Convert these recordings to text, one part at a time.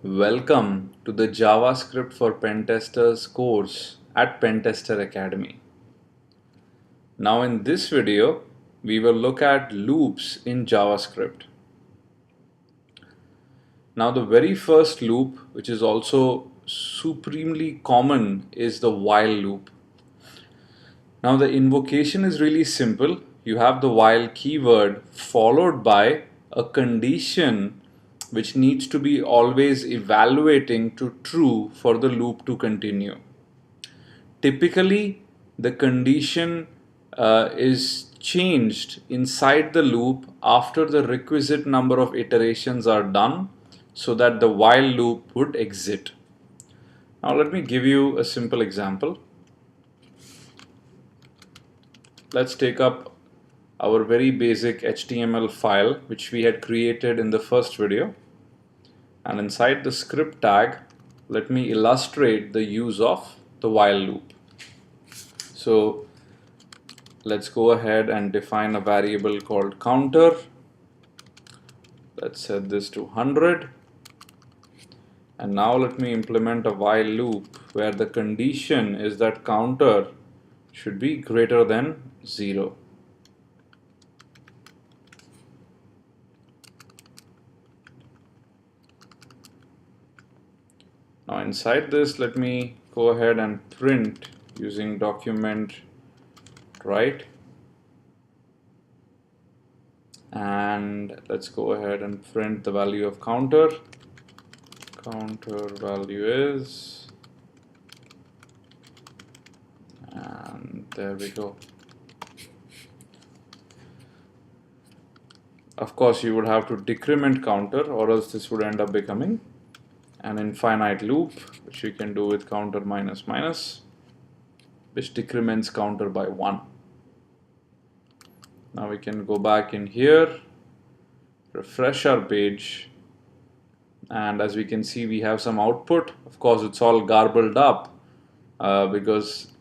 Welcome to the JavaScript for Pentesters course at Pentester Academy. Now in this video, we will look at loops in JavaScript. Now the very first loop, which is also supremely common, is the while loop. Now the invocation is really simple. You have the while keyword followed by a condition which needs to be always evaluating to true for the loop to continue. Typically, the condition is changed inside the loop after the requisite number of iterations are done so that the while loop would exit. Now let me give you a simple example. Let's take up our very basic HTML file which we had created in the first video, and inside the script tag let me illustrate the use of the while loop. So let's go ahead and define a variable called counter. Let's set this to 100, and now let me implement a while loop where the condition is that counter should be greater than 0. Now inside this, let me go ahead and print using document write, and let's go ahead and print the value of counter. Counter value is, and there we go. Of course, you would have to decrement counter, or else this would end up becoming an infinite loop, which you can do with counter minus minus, which decrements counter by 1. Now we can go back in here, refresh our page, and as we can see, we have some output. Of course, it's all garbled up because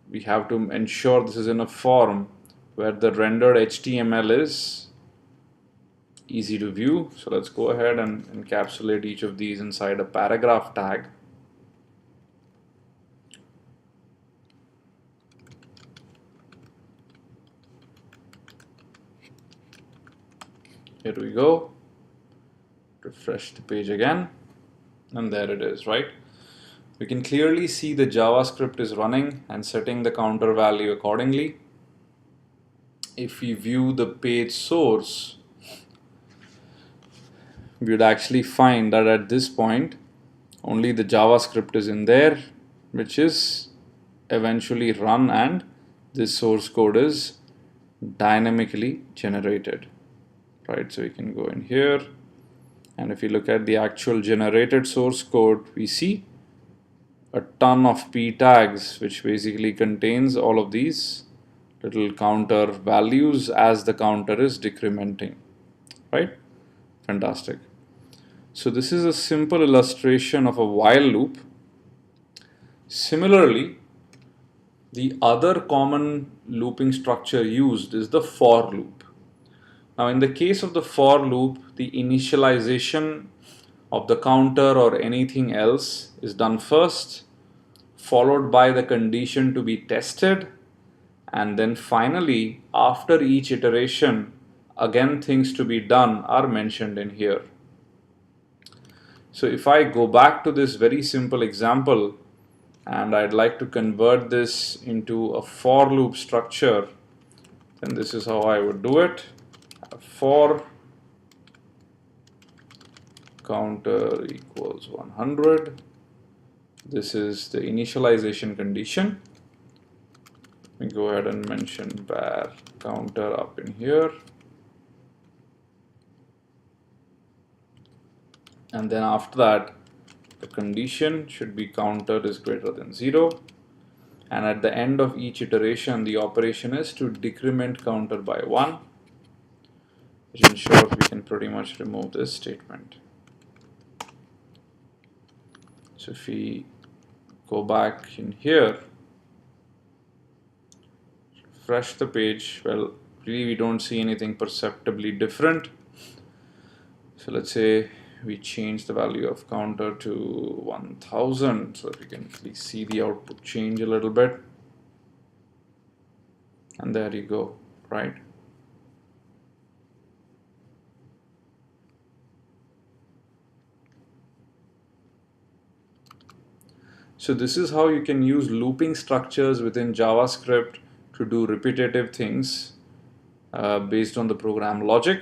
we have to ensure this is in a form where the rendered HTML is easy to view. So let's go ahead and encapsulate each of these inside a paragraph tag. Here we go. Refresh the page again, and there it is, right? We can clearly see the JavaScript is running and setting the counter value accordingly. If we view the page source, we would actually find that at this point only the JavaScript is in there, which is eventually run, and this source code is dynamically generated, right? So we can go in here, and if you look at the actual generated source code, we see a ton of p tags which basically contains all of these little counter values as the counter is decrementing, right? Fantastic. So this is a simple illustration of a while loop. Similarly, the other common looping structure used is the for loop. Now in the case of the for loop, the initialization of the counter or anything else is done first, followed by the condition to be tested, and then finally after each iteration again things to be done are mentioned in here. So if I go back to this very simple example and I'd like to convert this into a for loop structure, then this is how I would do it. For counter equals 100. This is the initialization condition. Let me go ahead and mention var counter up in here. And then after that, the condition should be counter is greater than 0. And at the end of each iteration, the operation is to decrement counter by 1, which in short, we can pretty much remove this statement. So if we go back in here, refresh the page, well, really we don't see anything perceptibly different. So let's say we change the value of counter to 1000 so that we can at least see the output change a little bit. And there you go, right? So this is how you can use looping structures within JavaScript to do repetitive things based on the program logic.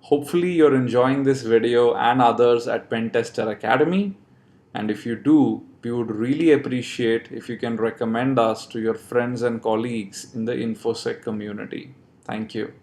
Hopefully you're enjoying this video and others at Pentester Academy. And if you do, we would really appreciate if you can recommend us to your friends and colleagues in the InfoSec community. Thank you.